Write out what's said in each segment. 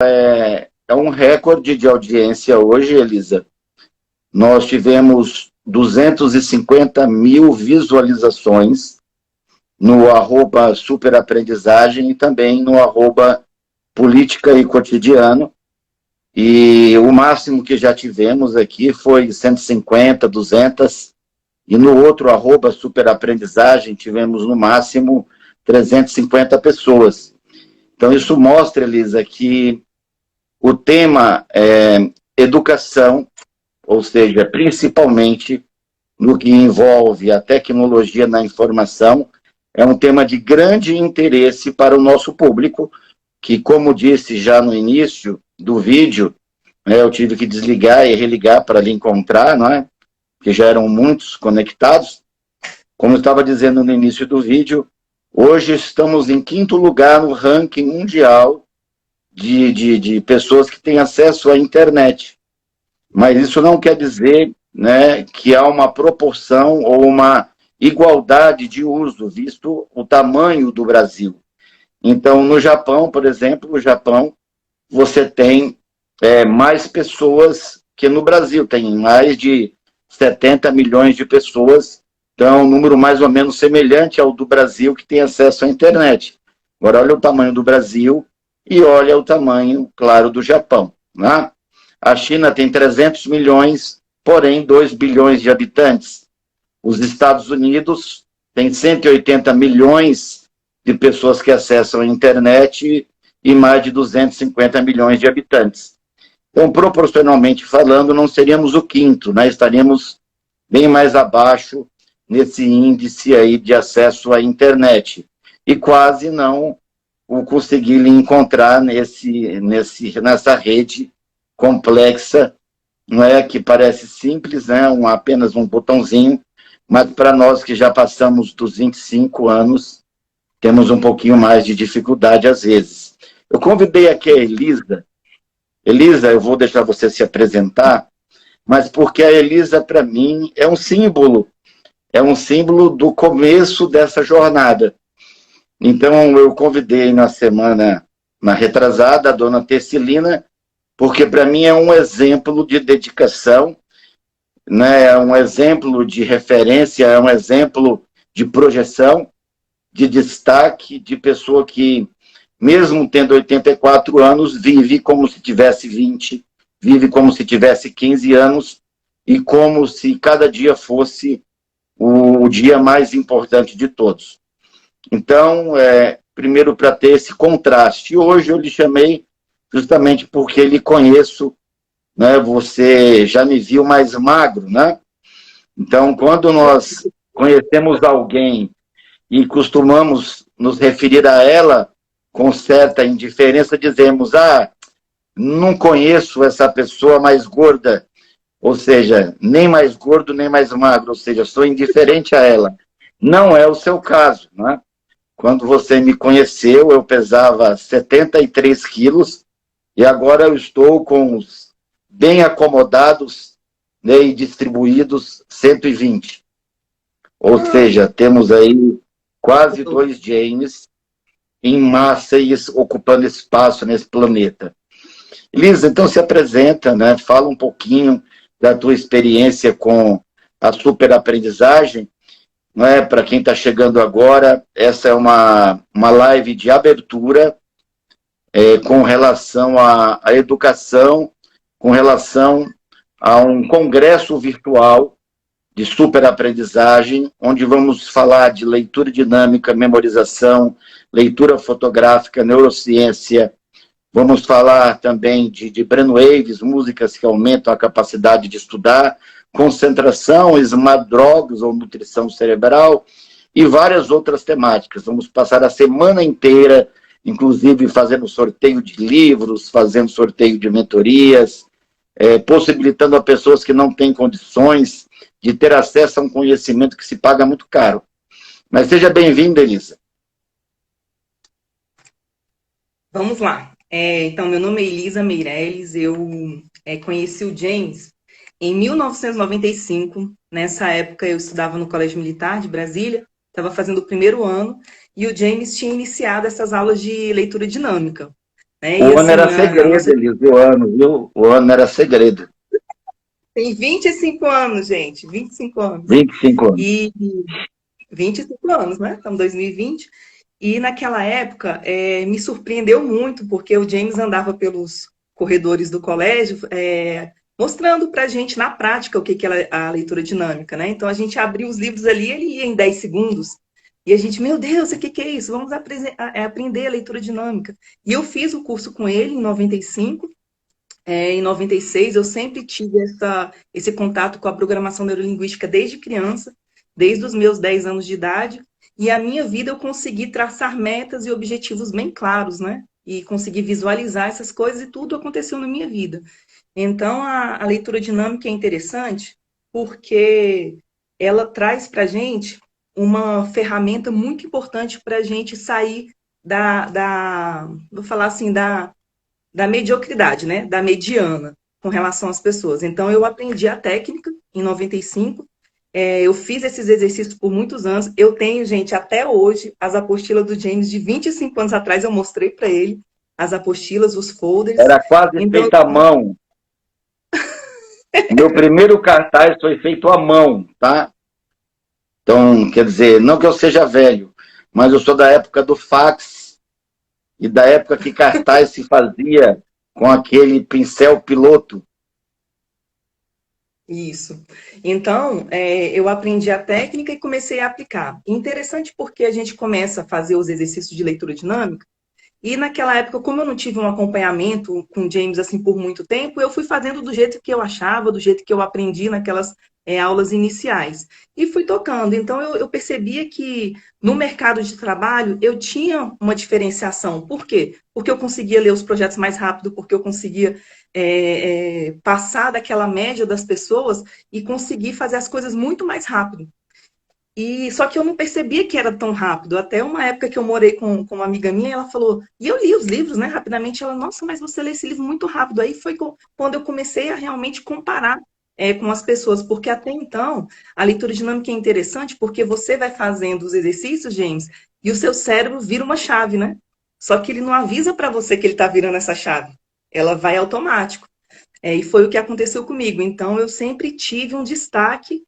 É um recorde de audiência hoje, Elisa. Nós tivemos 250 mil visualizações no @superaprendizagem e também no @política e cotidiano. E o máximo que já tivemos aqui foi 150, 200. E no outro @superaprendizagem tivemos no máximo 350 pessoas. Então isso mostra, Elisa, que o tema é educação, ou seja, principalmente no que envolve a tecnologia na informação, é um tema de grande interesse para o nosso público, que, como disse já no início do vídeo, eu tive que desligar e religar para lhe encontrar, não é? Porque já eram muitos conectados. Como eu estava dizendo no início do vídeo, hoje estamos em 5º lugar no ranking mundial de pessoas que têm acesso à internet. Mas isso não quer dizer, né, que há uma proporção ou uma igualdade de uso, visto o tamanho do Brasil. Então, no Japão, por exemplo, você tem mais pessoas que no Brasil, tem mais de 70 milhões de pessoas, então um número mais ou menos semelhante ao do Brasil que tem acesso à internet. Agora, olha o tamanho do Brasil e olha o tamanho, claro, do Japão, né? A China tem 300 milhões, porém 2 bilhões de habitantes. Os Estados Unidos têm 180 milhões de pessoas que acessam a internet e mais de 250 milhões de habitantes. Então, proporcionalmente falando, não seríamos o 5º, né? Estaríamos bem mais abaixo nesse índice aí de acesso à internet. E quase não o consegui encontrar nessa rede complexa, não é, que parece simples, né, apenas um botãozinho, mas para nós que já passamos dos 25 anos, temos um pouquinho mais de dificuldade às vezes. Eu convidei aqui a Elisa. Elisa, eu vou deixar você se apresentar, mas porque a Elisa, para mim, é um símbolo do começo dessa jornada. Então, eu convidei na retrasada, a dona Tessilina, porque para mim é um exemplo de dedicação, né? É um exemplo de referência, é um exemplo de projeção, de destaque, de pessoa que, mesmo tendo 84 anos, vive como se tivesse 20, vive como se tivesse 15 anos, e como se cada dia fosse o dia mais importante de todos. Então, primeiro para ter esse contraste. Hoje eu lhe chamei justamente porque lhe conheço, né? Você já me viu mais magro, né? Então, quando nós conhecemos alguém e costumamos nos referir a ela com certa indiferença, dizemos, não conheço essa pessoa mais gorda, ou seja, nem mais gordo, nem mais magro, ou seja, sou indiferente a ela. Não é o seu caso, né? Quando você me conheceu, eu pesava 73 quilos, e agora eu estou com os bem acomodados, né, e distribuídos 120. Ou seja, temos aí quase 2 James em massa e ocupando espaço nesse planeta. Elisa, então se apresenta, né? Fala um pouquinho da tua experiência com a superaprendizagem. Não é? Para quem está chegando agora, essa é uma live de abertura com relação à educação, com relação a um congresso virtual de superaprendizagem, onde vamos falar de leitura dinâmica, memorização, leitura fotográfica, neurociência. Vamos falar também de brainwaves, músicas que aumentam a capacidade de estudar, concentração, smart drugs ou nutrição cerebral e várias outras temáticas. Vamos passar a semana inteira, inclusive fazendo sorteio de livros, fazendo sorteio de mentorias, possibilitando a pessoas que não têm condições de ter acesso a um conhecimento que se paga muito caro. Mas seja bem-vinda, Elisa. Vamos lá. Então, meu nome é Elisa Meirelles, eu conheci o James em 1995. Nessa época eu estudava no Colégio Militar de Brasília, estava fazendo o 1º ano, e o James tinha iniciado essas aulas de leitura dinâmica. né? E O ano assim, era a segredo, nossa Elis, o ano, viu? O ano era segredo. tem 25 anos, gente, 25 anos. 25 anos. E 25 anos, né? Estamos em 2020. E naquela época me surpreendeu muito, porque o James andava pelos corredores do colégio mostrando para a gente na prática o que é a leitura dinâmica, né? Então a gente abria os livros ali, ele ia em 10 segundos. E a gente, meu Deus, o que é isso? Vamos aprender a leitura dinâmica. E eu fiz o curso com ele em 95. Em 96, eu sempre tive esse contato com a programação neurolinguística desde criança, desde os meus 10 anos de idade, e a minha vida eu consegui traçar metas e objetivos bem claros, né? E consegui visualizar essas coisas e tudo aconteceu na minha vida. Então, a leitura dinâmica é interessante porque ela traz para a gente uma ferramenta muito importante para a gente sair vou falar assim, da mediocridade, né? Da mediana com relação às pessoas. Então, eu aprendi a técnica em 95. Eu fiz esses exercícios por muitos anos. Eu tenho, gente, até hoje, as apostilas do James de 25 anos atrás, eu mostrei para ele as apostilas, os folders. Era quase Então, feita à mão. O meu primeiro cartaz foi feito à mão, tá? Então, quer dizer, não que eu seja velho, mas eu sou da época do fax e da época que cartaz se fazia com aquele pincel piloto. isso. Então, eu aprendi a técnica e comecei a aplicar. Interessante porque a gente começa a fazer os exercícios de leitura dinâmica. E naquela época, como eu não tive um acompanhamento com o James assim por muito tempo, eu fui fazendo do jeito que eu achava, do jeito que eu aprendi naquelas aulas iniciais. E fui tocando. Então eu percebia que no mercado de trabalho eu tinha uma diferenciação. Por quê? Porque eu conseguia ler os projetos mais rápido, porque eu conseguia passar daquela média das pessoas e conseguir fazer as coisas muito mais rápido. E só que eu não percebia que era tão rápido. Até uma época que eu morei com uma amiga minha, ela falou, e eu li os livros, né, rapidamente. Ela, nossa, mas você lê esse livro muito rápido. Aí foi quando eu comecei a realmente comparar com as pessoas, porque até então a leitura dinâmica é interessante porque você vai fazendo os exercícios, James, e o seu cérebro vira uma chave, né? Só que ele não avisa para você que ele está virando essa chave. Ela vai automático. E foi o que aconteceu comigo. Então eu sempre tive um destaque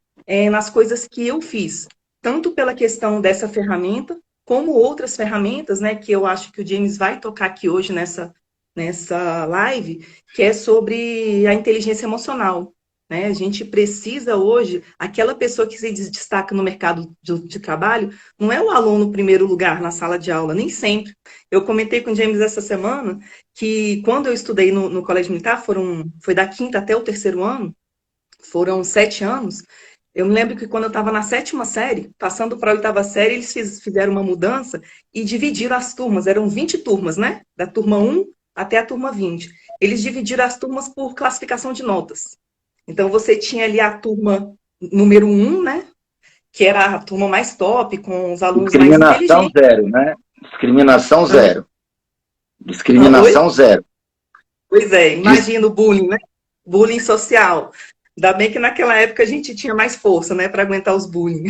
nas coisas que eu fiz tanto pela questão dessa ferramenta, como outras ferramentas, né, que eu acho que o James vai tocar aqui hoje nessa live, que é sobre a inteligência emocional. Né? A gente precisa hoje, aquela pessoa que se destaca no mercado de trabalho, não é o aluno no primeiro lugar na sala de aula, nem sempre. Eu comentei com o James essa semana que quando eu estudei no Colégio Militar, foi da quinta até o terceiro ano, foram 7 anos. Eu me lembro que quando eu estava na sétima série, passando para a oitava série, eles fizeram uma mudança e dividiram as turmas. Eram 20 turmas, né? Da turma 1 até a turma 20. Eles dividiram as turmas por classificação de notas. Então, você tinha ali a turma número 1, né? Que era a turma mais top, com os alunos mais Discriminação inteligentes. zero, né? Discriminação Ah, zero. Discriminação oi? zero. Pois é, Dis... imagina o bullying, né? Bullying social. Ainda bem que naquela época a gente tinha mais força, né, para aguentar os bullying.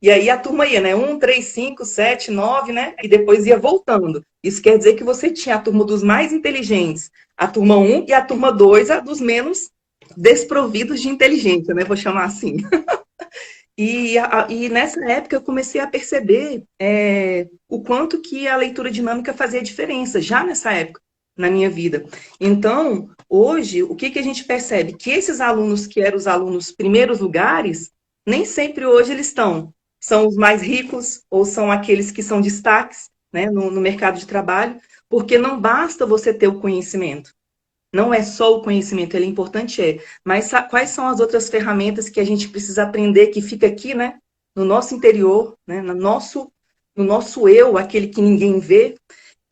E aí a turma ia, né? 1, 3, 5, 7, 9, né? E depois ia voltando. Isso quer dizer que você tinha a turma dos mais inteligentes, a turma 1, e a turma 2, a dos menos desprovidos de inteligência, né? Vou chamar assim. E nessa época eu comecei a perceber o quanto que a leitura dinâmica fazia diferença, já nessa época, na minha vida. Então, hoje, o que a gente percebe? Que esses alunos que eram os alunos primeiros lugares, nem sempre hoje eles são os mais ricos ou são aqueles que são destaques, né, no mercado de trabalho, porque não basta você ter o conhecimento. Não é só o conhecimento, ele é importante, mas quais são as outras ferramentas que a gente precisa aprender, que fica aqui, né, no nosso interior, né, no nosso eu, aquele que ninguém vê,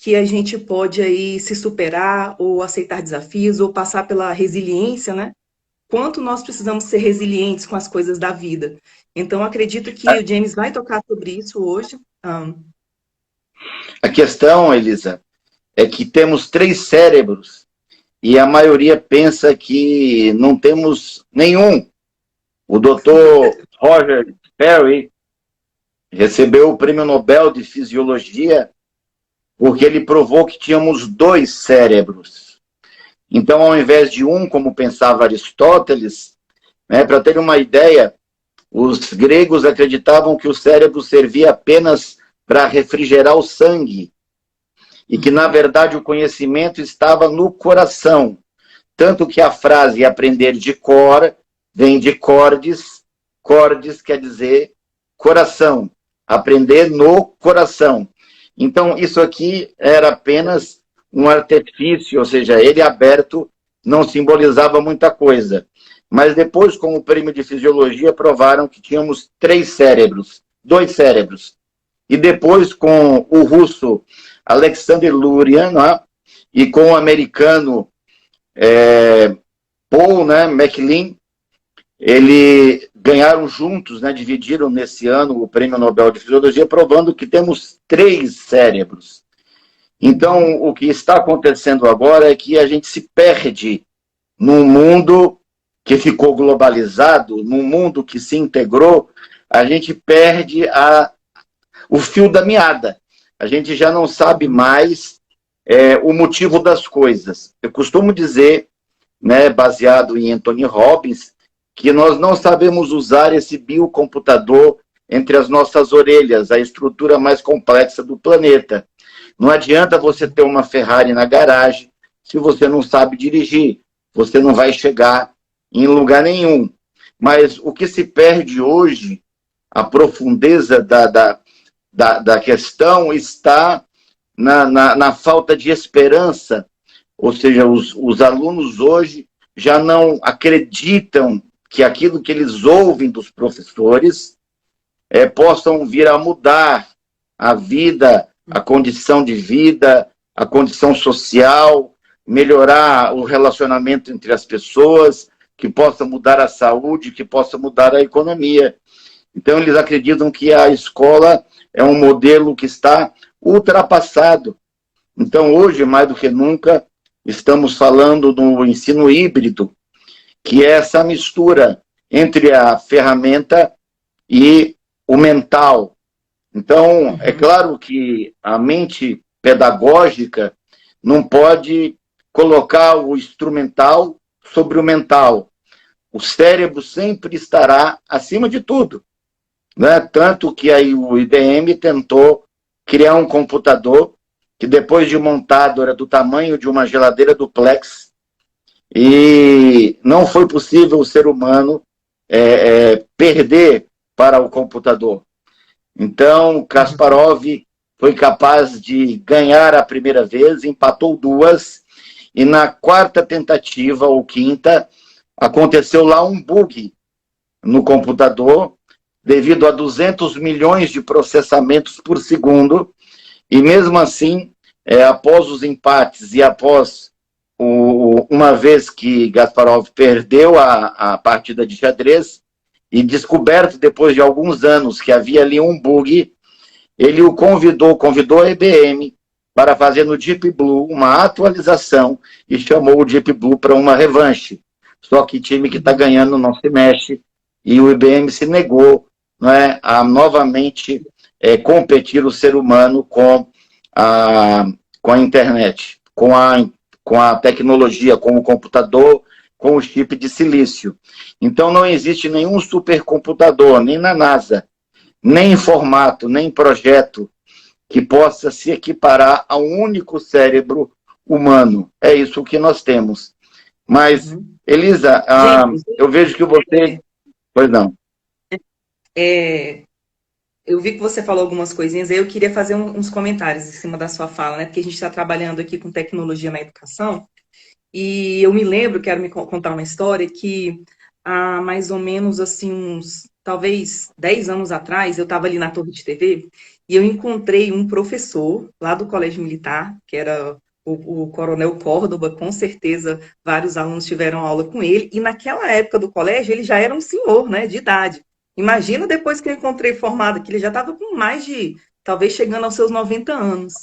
que a gente pode aí se superar, ou aceitar desafios, ou passar pela resiliência, né? Quanto nós precisamos ser resilientes com as coisas da vida. Então, acredito que o James vai tocar sobre isso hoje. A questão, Elisa, é que temos 3 cérebros e a maioria pensa que não temos nenhum. O doutor Roger Perry recebeu o Prêmio Nobel de Fisiologia porque ele provou que tínhamos dois cérebros. Então, ao invés de um, como pensava Aristóteles, né, para ter uma ideia, os gregos acreditavam que o cérebro servia apenas para refrigerar o sangue e que, na verdade, o conhecimento estava no coração. Tanto que a frase aprender de cor vem de cordes, cordes quer dizer coração, aprender no coração. Então, isso aqui era apenas um artifício, ou seja, ele aberto não simbolizava muita coisa. Mas depois, com o prêmio de fisiologia, provaram que tínhamos três cérebros, dois cérebros. E depois, com o russo Alexander Luria, né, e com o americano Paul, né, MacLean, eles ganharam juntos, né, dividiram nesse ano o Prêmio Nobel de Fisiologia, provando que temos três cérebros. Então, o que está acontecendo agora é que a gente se perde num mundo que ficou globalizado, num mundo que se integrou, a gente perde o fio da meada. A gente já não sabe mais o motivo das coisas. Eu costumo dizer, né, baseado em Anthony Robbins, que nós não sabemos usar esse biocomputador entre as nossas orelhas, a estrutura mais complexa do planeta. Não adianta você ter uma Ferrari na garagem se você não sabe dirigir. Você não vai chegar em lugar nenhum. Mas o que se perde hoje, a profundeza da questão está na falta de esperança. Ou seja, os alunos hoje já não acreditam que aquilo que eles ouvem dos professores possam vir a mudar a vida, a condição de vida, a condição social, melhorar o relacionamento entre as pessoas, que possa mudar a saúde, que possa mudar a economia. Então, eles acreditam que a escola é um modelo que está ultrapassado. Então, hoje, mais do que nunca, estamos falando do ensino híbrido, que é essa mistura entre a ferramenta e o mental. Então, é claro que a mente pedagógica não pode colocar o instrumental sobre o mental. O cérebro sempre estará acima de tudo, né? Tanto que aí o IBM tentou criar um computador que depois de montado era do tamanho de uma geladeira duplex, e não foi possível o ser humano perder para o computador. Então, Kasparov foi capaz de ganhar a primeira vez, empatou duas, e na quarta tentativa, ou quinta, aconteceu lá um bug no computador, devido a 200 milhões de processamentos por segundo, e mesmo assim, após os empates e após uma vez que Kasparov perdeu a partida de xadrez, e descoberto depois de alguns anos que havia ali um bug, ele o convidou a IBM para fazer no Deep Blue uma atualização e chamou o Deep Blue para uma revanche. Só que time que está ganhando não se mexe, e o IBM se negou, né, a novamente competir o ser humano com a internet, com a tecnologia, com o computador, com o chip de silício. Então não existe nenhum supercomputador, nem na NASA, nem em formato, nem em projeto, que possa se equiparar a um único cérebro humano. É isso que nós temos. Mas, Elisa, eu vejo que você... Pois não. Eu vi que você falou algumas coisinhas, aí eu queria fazer uns comentários em cima da sua fala, né? Porque a gente está trabalhando aqui com tecnologia na educação, e eu me lembro, quero me contar uma história, que há mais ou menos, assim, uns, talvez 10 anos atrás, eu estava ali na Torre de TV, e eu encontrei um professor lá do Colégio Militar, que era o Coronel Córdoba, com certeza vários alunos tiveram aula com ele, e naquela época do colégio ele já era um senhor, né, de idade. Imagina depois que eu encontrei formado, que ele já estava com mais de, talvez chegando aos seus 90 anos.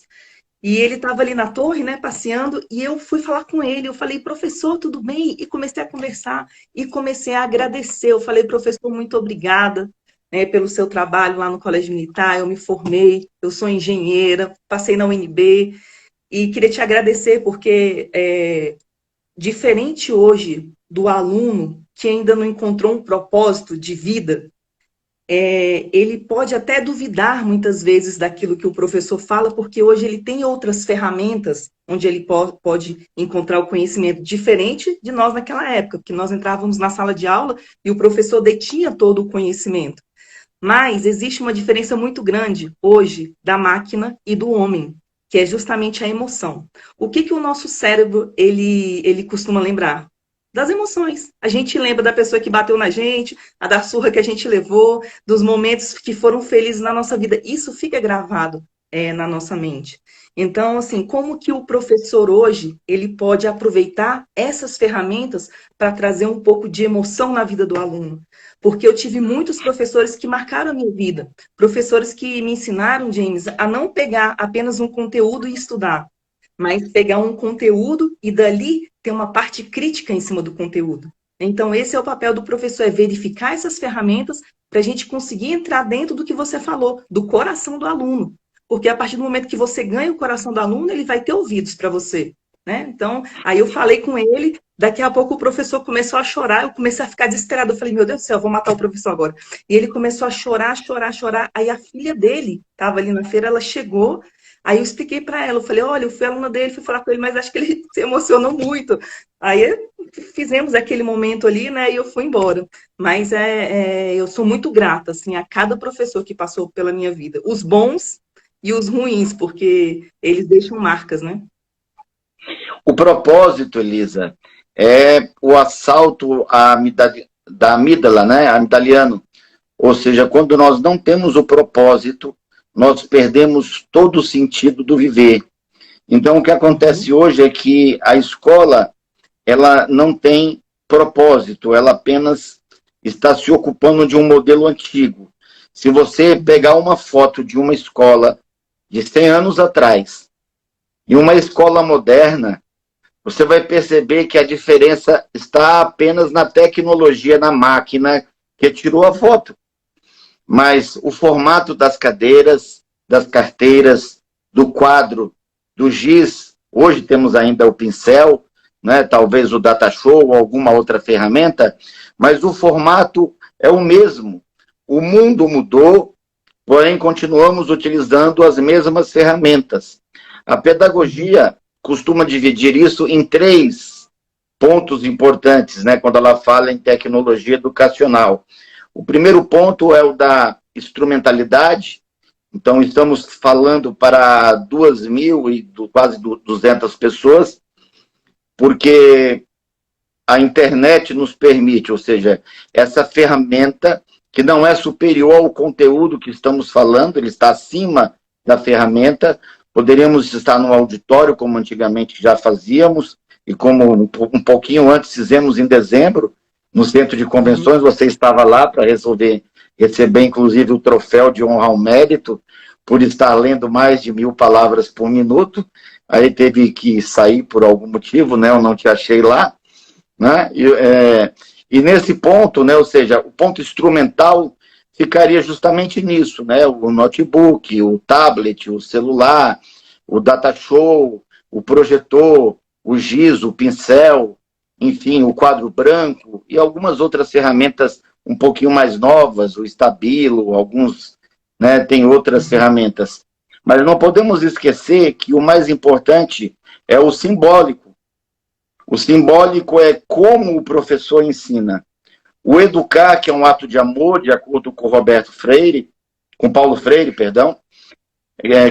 E ele estava ali na torre, né, passeando, e eu fui falar com ele. Eu falei, professor, tudo bem? E comecei a conversar e comecei a agradecer. Eu falei, professor, muito obrigada, né, pelo seu trabalho lá no Colégio Militar. Eu me formei, eu sou engenheira, passei na UNB, e queria te agradecer porque diferente hoje do aluno que ainda não encontrou um propósito de vida, ele pode até duvidar muitas vezes daquilo que o professor fala, porque hoje ele tem outras ferramentas onde ele pode encontrar o conhecimento, diferente de nós naquela época, porque nós entrávamos na sala de aula e o professor detinha todo o conhecimento. Mas existe uma diferença muito grande hoje da máquina e do homem, que é justamente a emoção. O que o nosso cérebro ele costuma lembrar? Das emoções. A gente lembra da pessoa que bateu na gente, a da surra que a gente levou, dos momentos que foram felizes na nossa vida. Isso fica gravado na nossa mente. Então, assim, como que o professor hoje ele pode aproveitar essas ferramentas para trazer um pouco de emoção na vida do aluno? Porque eu tive muitos professores que marcaram a minha vida, professores que me ensinaram, James, a não pegar apenas um conteúdo e estudar, mas pegar um conteúdo e dali ter uma parte crítica em cima do conteúdo. Então, esse é o papel do professor, é verificar essas ferramentas para a gente conseguir entrar dentro do que você falou, do coração do aluno. Porque a partir do momento que você ganha o coração do aluno, ele vai ter ouvidos para você. Né? Então, aí eu falei com ele, daqui a pouco o professor começou a chorar, eu comecei a ficar desesperada, eu falei, meu Deus do céu, eu vou matar o professor agora. E ele começou a chorar, chorar, chorar, aí a filha dele estava ali na feira, ela chegou, aí eu expliquei para ela, eu falei, olha, eu fui aluna dele, fui falar com ele, mas acho que ele se emocionou muito. Aí fizemos aquele momento ali, né, e eu fui embora. Mas eu sou muito grata, assim, a cada professor que passou pela minha vida, os bons e os ruins, porque eles deixam marcas, né? O propósito, Elisa, é o assalto da amígdala, né, amigdaliano. Ou seja, quando nós não temos o propósito, nós perdemos todo o sentido do viver. Então, o que acontece hoje é que a escola, ela não tem propósito, ela apenas está se ocupando de um modelo antigo. Se você pegar uma foto de uma escola de 100 anos atrás e uma escola moderna, você vai perceber que a diferença está apenas na tecnologia, na máquina que tirou a foto. Mas o formato das cadeiras, das carteiras, do quadro, do giz, hoje temos ainda o pincel, né, talvez o Datashow ou alguma outra ferramenta, mas o formato é o mesmo. O mundo mudou, porém continuamos utilizando as mesmas ferramentas. A pedagogia costuma dividir isso em 3 pontos importantes, né, quando ela fala em tecnologia educacional. O primeiro ponto é o da instrumentalidade. Então, estamos falando para 2.000 e quase 200 pessoas, porque a internet nos permite, ou seja, essa ferramenta que não é superior ao conteúdo que estamos falando, ele está acima da ferramenta. Poderíamos estar no auditório, como antigamente já fazíamos, e como um pouquinho antes fizemos em dezembro, no centro de convenções, você estava lá para receber, inclusive, o troféu de honra ao mérito, por estar lendo mais de 1.000 palavras por minuto. Aí teve que sair por algum motivo, né? Eu não te achei lá. Né? E nesse ponto, né? Ou seja, o ponto instrumental ficaria justamente nisso, né? O notebook, o tablet, o celular, o Datashow, o projetor, o giz, o pincel, enfim, o quadro branco e algumas outras ferramentas um pouquinho mais novas, o Stabilo, alguns, né, tem outras ferramentas. Mas não podemos esquecer que o mais importante é o simbólico. O simbólico é como o professor ensina. O educar, que é um ato de amor, de acordo com Paulo Freire, perdão,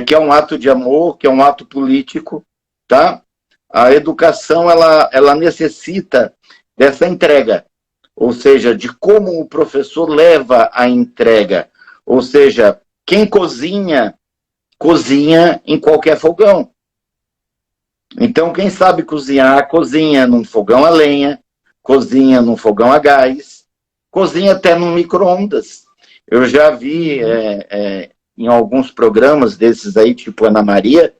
que é um ato de amor, que é um ato político, tá? A educação, ela necessita dessa entrega, ou seja, de como o professor leva a entrega. Ou seja, quem cozinha, cozinha em qualquer fogão. Então, quem sabe cozinhar, cozinha num fogão a lenha, cozinha num fogão a gás, cozinha até num micro-ondas. Eu já vi em alguns programas desses aí, tipo Ana Maria,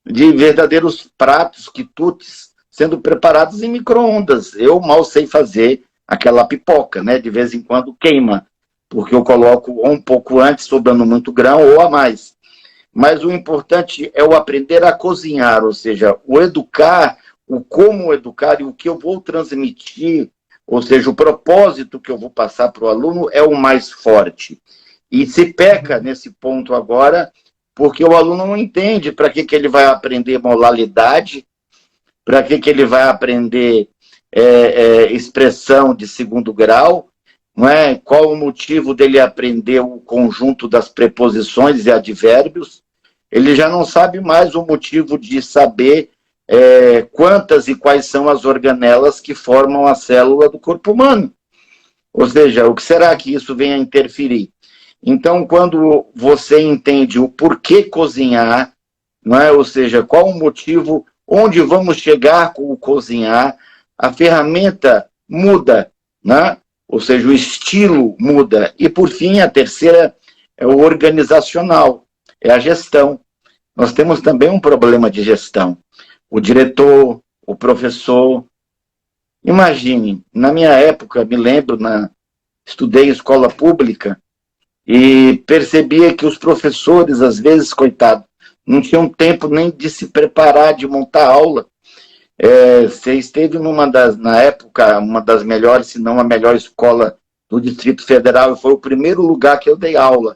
de verdadeiros pratos, quitutes, sendo preparados em micro-ondas. Eu mal sei fazer aquela pipoca, né? De vez em quando queima, porque eu coloco ou um pouco antes, sobrando muito grão, ou a mais. Mas o importante é o aprender a cozinhar, ou seja, o educar, o como educar e o que eu vou transmitir, ou seja, o propósito que eu vou passar para o aluno é o mais forte. E se peca nesse ponto agora, porque o aluno não entende para que ele vai aprender moralidade, para que ele vai aprender expressão de segundo grau, não é? Qual o motivo dele aprender o conjunto das preposições e advérbios. Ele já não sabe mais o motivo de saber quantas e quais são as organelas que formam a célula do corpo humano. Ou seja, o que será que isso vem a interferir? Então, quando você entende o porquê cozinhar, não é? Ou seja, qual o motivo, onde vamos chegar com o cozinhar, a ferramenta muda, né? Ou seja, o estilo muda. E, por fim, a terceira é o organizacional, é a gestão. Nós temos também um problema de gestão. O diretor, o professor. Imagine, na minha época, me lembro, estudei em escola pública e percebia que os professores, às vezes, coitado, não tinham tempo nem de se preparar, de montar aula. Você esteve na época, uma das melhores, se não a melhor escola do Distrito Federal, e foi o primeiro lugar que eu dei aula.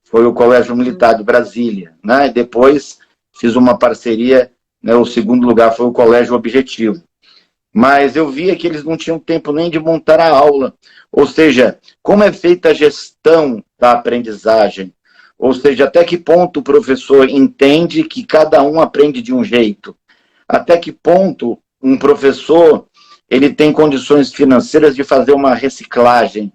Foi o Colégio Militar de Brasília, né? E depois fiz uma parceria, né? O segundo lugar foi o Colégio Objetivo. Mas eu via que eles não tinham tempo nem de montar a aula. Ou seja, como é feita a gestão da aprendizagem? Ou seja, até que ponto o professor entende que cada um aprende de um jeito? Até que ponto um professor ele tem condições financeiras de fazer uma reciclagem?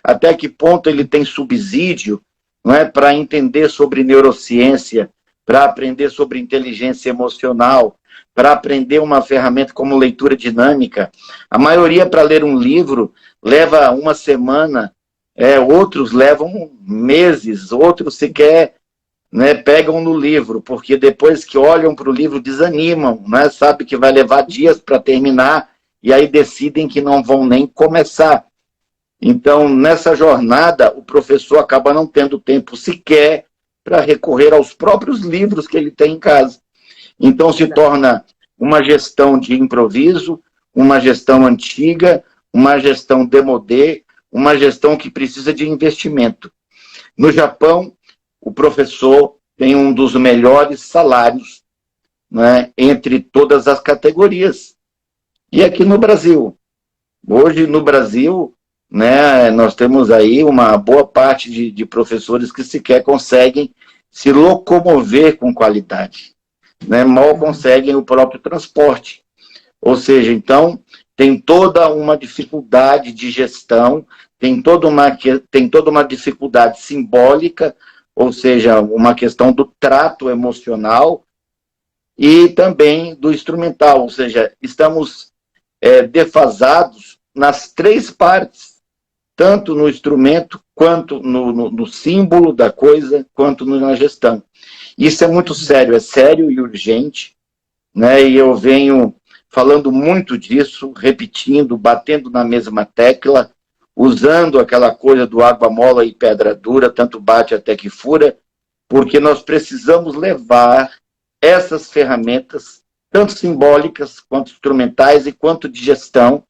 Até que ponto ele tem subsídio, não é, para entender sobre neurociência, para aprender sobre inteligência emocional, para aprender uma ferramenta como leitura dinâmica? A maioria, para ler um livro, leva uma semana, outros levam meses, outros sequer, né, pegam no livro, porque depois que olham para o livro desanimam, né, sabe que vai levar dias para terminar, e aí decidem que não vão nem começar. Então, nessa jornada, o professor acaba não tendo tempo sequer para recorrer aos próprios livros que ele tem em casa. Então, se torna uma gestão de improviso, uma gestão antiga, uma gestão demodê, uma gestão que precisa de investimento. No Japão, o professor tem um dos melhores salários, né, entre todas as categorias. E aqui no Brasil? Hoje, no Brasil, né, nós temos aí uma boa parte de professores que sequer conseguem se locomover com qualidade, né, mal conseguem o próprio transporte. Ou seja, então, tem toda uma dificuldade de gestão, tem toda uma dificuldade simbólica, ou seja, uma questão do trato emocional e também do instrumental, ou seja, estamos defasados nas três partes, tanto no instrumento, quanto no símbolo da coisa, quanto na gestão. Isso é muito sério, é sério e urgente, né? E eu venho falando muito disso, repetindo, batendo na mesma tecla, usando aquela coisa do água mola e pedra dura, tanto bate até que fura, porque nós precisamos levar essas ferramentas, tanto simbólicas, quanto instrumentais e quanto de gestão,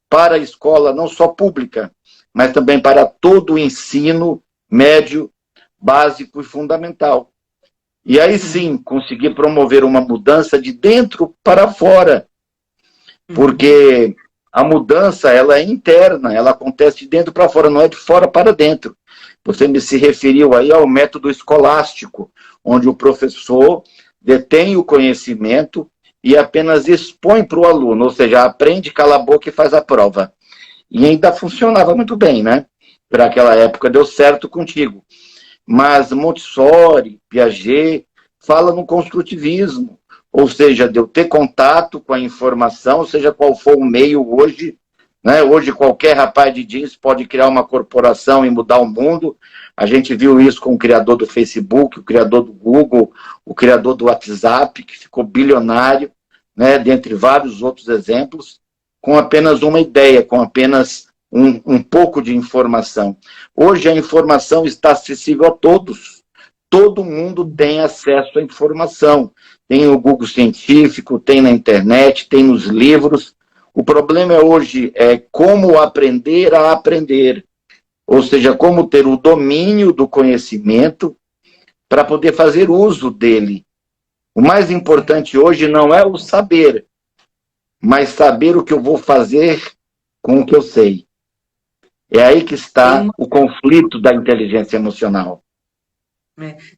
para a escola não só pública, mas também para todo o ensino médio, básico e fundamental. E aí sim, conseguir promover uma mudança de dentro para fora, porque a mudança ela é interna, ela acontece de dentro para fora, não é de fora para dentro. Você se referiu aí ao método escolástico, onde o professor detém o conhecimento e apenas expõe para o aluno, ou seja, aprende, cala a boca e faz a prova. E ainda funcionava muito bem, né? Para aquela época deu certo contigo. Mas Montessori, Piaget, fala no construtivismo, ou seja, de eu ter contato com a informação, seja qual for o meio hoje, né? Hoje qualquer rapaz de jeans pode criar uma corporação e mudar o mundo. A gente viu isso com o criador do Facebook, o criador do Google, o criador do WhatsApp, que ficou bilionário, né? Dentre vários outros exemplos, com apenas uma ideia, com apenas um pouco de informação. Hoje a informação está acessível a todos. Todo mundo tem acesso à informação. Tem o Google Científico, tem na internet, tem nos livros. O problema hoje é como aprender a aprender. Ou seja, como ter o domínio do conhecimento para poder fazer uso dele. O mais importante hoje não é o saber, mas saber o que eu vou fazer com o que eu sei. É aí que está o conflito da inteligência emocional.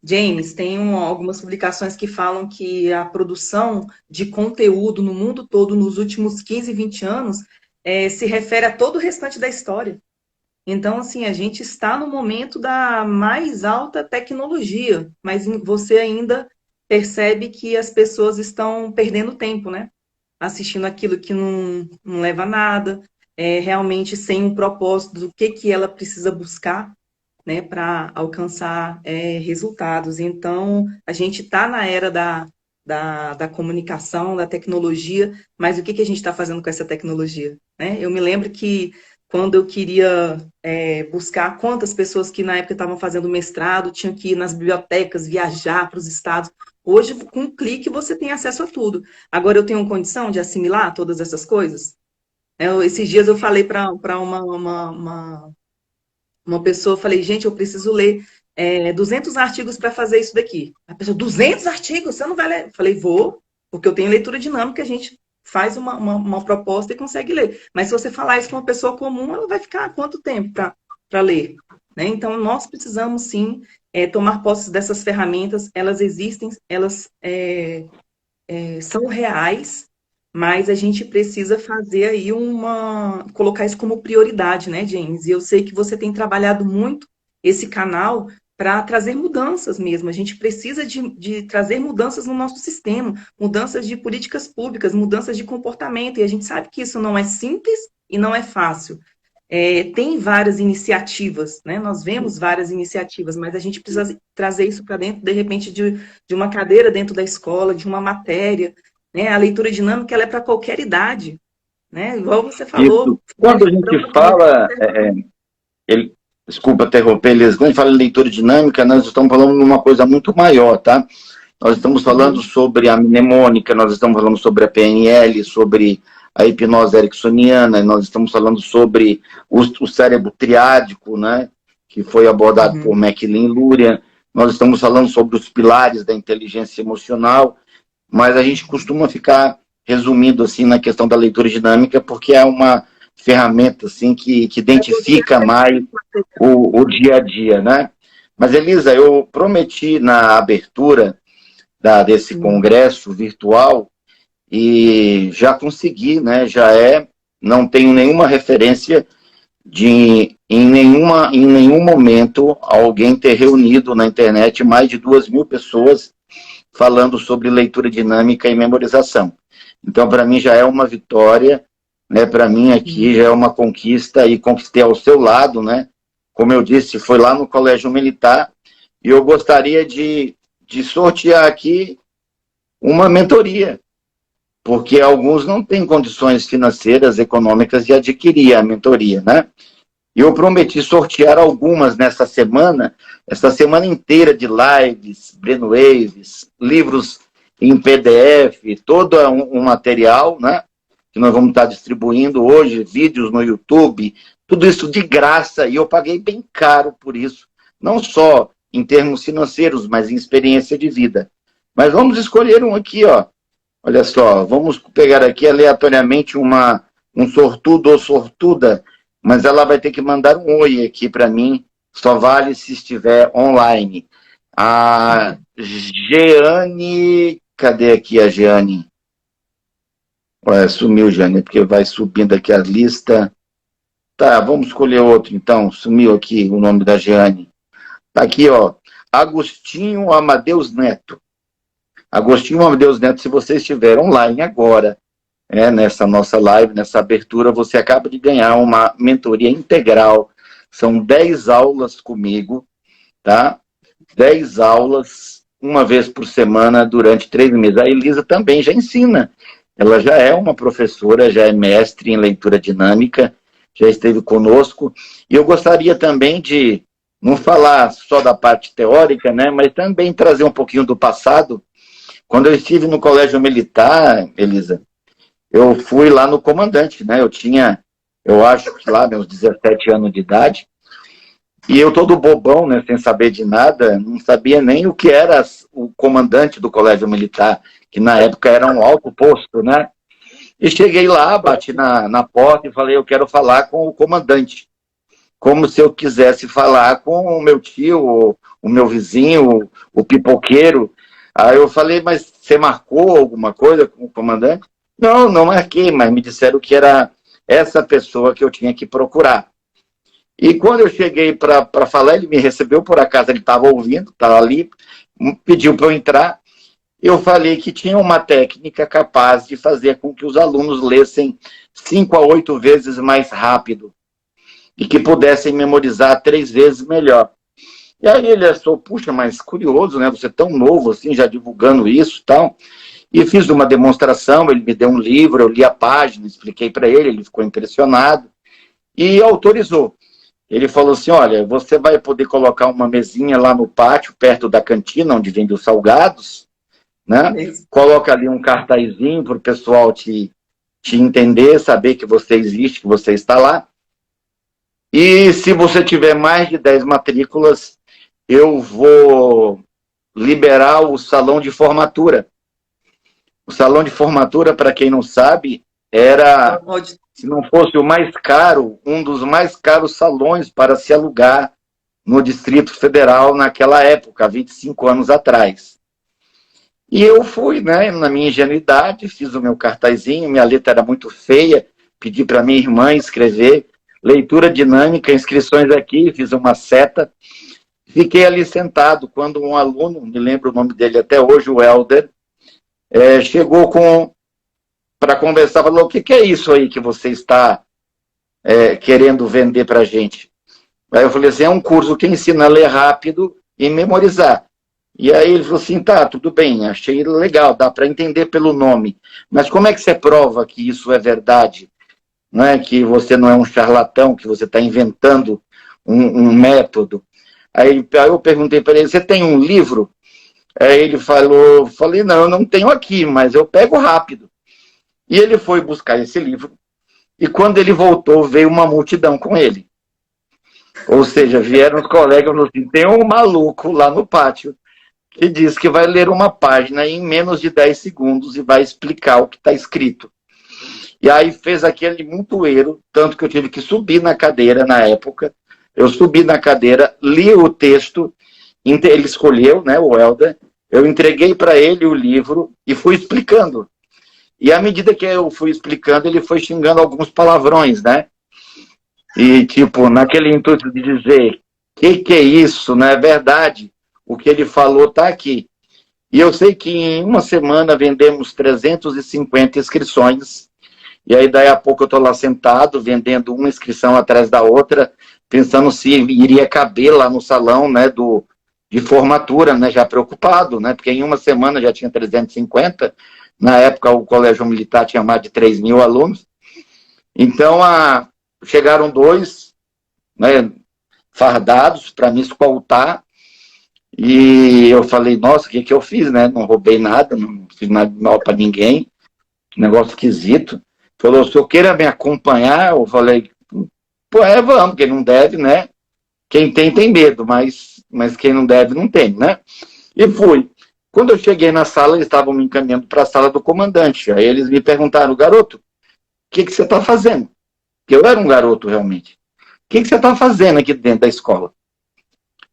James, tem algumas publicações que falam que a produção de conteúdo no mundo todo nos últimos 15, 20 anos se refere a todo o restante da história. Então, assim, a gente está no momento da mais alta tecnologia, mas você ainda percebe que as pessoas estão perdendo tempo, né? Assistindo aquilo que não leva a nada, realmente sem um propósito do que ela precisa buscar, né, para alcançar resultados. Então, a gente está na era da comunicação, da tecnologia, mas o que a gente está fazendo com essa tecnologia? Né? Eu me lembro que quando eu queria buscar quantas pessoas que na época estavam fazendo mestrado tinham que ir nas bibliotecas, viajar para os estados. Hoje, com um clique, você tem acesso a tudo. Agora, eu tenho condição de assimilar todas essas coisas? Esses dias eu falei para uma pessoa, eu falei, gente, eu preciso ler 200 artigos para fazer isso daqui. A pessoa, 200 artigos? Você não vai ler? Eu falei, vou, porque eu tenho leitura dinâmica, a gente faz uma proposta e consegue ler. Mas se você falar isso com uma pessoa comum, ela vai ficar quanto tempo para ler? Né? Então, nós precisamos, sim, tomar posse dessas ferramentas. Elas existem, elas são reais, mas a gente precisa fazer aí colocar isso como prioridade, né, James? E eu sei que você tem trabalhado muito esse canal para trazer mudanças mesmo. A gente precisa de trazer mudanças no nosso sistema, mudanças de políticas públicas, mudanças de comportamento, e a gente sabe que isso não é simples e não é fácil. Tem várias iniciativas, né? Nós vemos várias iniciativas, mas a gente precisa trazer isso para dentro, de repente, de uma cadeira dentro da escola, de uma matéria, né? A leitura dinâmica ela é para qualquer idade, né? Igual você falou. Isso. Quando a gente fala, desculpa interromper, Elis, quando a gente fala em leitura dinâmica, nós estamos falando de uma coisa muito maior, tá? Nós estamos falando sobre a mnemônica, nós estamos falando sobre a PNL, sobre a hipnose ericksoniana, nós estamos falando sobre o cérebro triádico, né? Que foi abordado por McLean Luria. Nós estamos falando sobre os pilares da inteligência emocional, mas a gente costuma ficar resumindo assim na questão da leitura dinâmica, porque é uma ferramenta assim que identifica mais o dia a dia, né? Mas, Elisa, eu prometi na abertura desse congresso virtual e já consegui, né? Não tenho nenhuma referência de em nenhum momento alguém ter reunido na internet mais de 2.000 pessoas falando sobre leitura dinâmica e memorização. Então, para mim, já é uma vitória, né? Para mim, aqui já é uma conquista, e conquistei ao seu lado, né? Como eu disse, foi lá no Colégio Militar, e eu gostaria de sortear aqui uma mentoria, porque alguns não têm condições financeiras, econômicas de adquirir a mentoria, né? E eu prometi sortear algumas nessa semana, essa semana inteira de lives, brainwaves, livros em PDF, todo um material, né? Que nós vamos estar distribuindo hoje, vídeos no YouTube, tudo isso de graça, e eu paguei bem caro por isso, não só em termos financeiros, mas em experiência de vida. Mas vamos escolher um aqui, ó. Olha só, vamos pegar aqui aleatoriamente um sortudo ou sortuda, mas ela vai ter que mandar um oi aqui para mim, só vale se estiver online. A Jeane, cadê aqui a Jeane? Ué, sumiu, Jeane, porque vai subindo aqui a lista. Tá, vamos escolher outro então, sumiu aqui o nome da Jeane. Tá aqui, ó, Agostinho Amadeus Neto. Agostinho Amadeus Neto, se você estiver online agora, nessa nossa live, nessa abertura, você acaba de ganhar uma mentoria integral. São 10 aulas comigo, tá? 10 aulas, uma vez por semana, durante 3 meses. A Elisa também já ensina. Ela já é uma professora, já é mestre em leitura dinâmica, já esteve conosco. E eu gostaria também de não falar só da parte teórica, né, mas também trazer um pouquinho do passado. Quando eu estive no Colégio Militar, Elisa, eu fui lá no comandante, né? Eu tinha, eu acho que lá, meus 17 anos de idade, e eu todo bobão, né, sem saber de nada, não sabia nem o que era o comandante do Colégio Militar, que na época era um alto posto, né? E cheguei lá, bati na porta e falei, eu quero falar com o comandante. Como se eu quisesse falar com o meu tio, o meu vizinho, o pipoqueiro. Aí eu falei, mas você marcou alguma coisa com o comandante? Não, não marquei, mas me disseram que era essa pessoa que eu tinha que procurar. E quando eu cheguei para falar, ele me recebeu, por acaso ele estava ouvindo, estava ali, pediu para eu entrar. Eu falei que tinha uma técnica capaz de fazer com que os alunos lessem 5 a 8 vezes mais rápido e que pudessem memorizar 3 vezes melhor. E aí ele achou, puxa, mas curioso, né? Você é tão novo assim, já divulgando isso e tal. E fiz uma demonstração, ele me deu um livro, eu li a página, expliquei para ele, ele ficou impressionado e autorizou. Ele falou assim, olha, você vai poder colocar uma mesinha lá no pátio, perto da cantina, onde vende os salgados, né? Coloca ali um cartazinho para o pessoal te entender, saber que você existe, que você está lá. E se você tiver mais de 10 matrículas, eu vou liberar o salão de formatura. O salão de formatura, para quem não sabe, era, se não fosse o mais caro, um dos mais caros salões para se alugar no Distrito Federal naquela época, 25 anos atrás. E eu fui, né, na minha ingenuidade, fiz o meu cartazinho, minha letra era muito feia, pedi para minha irmã escrever, leitura dinâmica, inscrições aqui, fiz uma seta, fiquei ali sentado, quando um aluno, me lembro o nome dele até hoje, o Helder, chegou para conversar, falou, o que é isso aí que você está querendo vender para a gente? Aí eu falei assim, é um curso que ensina a ler rápido e memorizar. E aí ele falou assim, tá, tudo bem, achei legal, dá para entender pelo nome, mas como é que você prova que isso é verdade? Não é que você não é um charlatão, que você está inventando um método. Aí eu perguntei para ele, você tem um livro? Aí ele falou, falei, não, eu não tenho aqui, mas eu pego rápido. E ele foi buscar esse livro, e quando ele voltou, veio uma multidão com ele. Ou seja, vieram os colegas e falaram assim, tem um maluco lá no pátio que diz que vai ler uma página em menos de 10 segundos e vai explicar o que está escrito. E aí fez aquele montoeiro, tanto que eu tive que subir na cadeira na época. Eu subi na cadeira, li o texto, ele escolheu, né, o Helder, eu entreguei para ele o livro e fui explicando. E à medida que eu fui explicando, ele foi xingando alguns palavrões, né? E, tipo, naquele intuito de dizer, que é isso, não é verdade? O que ele falou está aqui. E eu sei que em uma semana vendemos 350 inscrições, e aí daí a pouco eu estou lá sentado, vendendo uma inscrição atrás da outra, pensando se iria caber lá no salão, né, de formatura, né, já preocupado, né, porque em uma semana já tinha 350, na época o Colégio Militar tinha mais de 3 mil alunos, então chegaram 2, né, fardados para me escoltar, e eu falei, nossa, o que eu fiz, né, não roubei nada, não fiz nada de mal para ninguém, negócio esquisito. Falou, se eu queira me acompanhar, eu falei, pô, vamos, quem não deve, né? Quem tem medo, mas quem não deve, não tem, né? E fui. Quando eu cheguei na sala, eles estavam me encaminhando para a sala do comandante. Aí eles me perguntaram, garoto, o que você está fazendo? Porque eu era um garoto, realmente. O que você está fazendo aqui dentro da escola?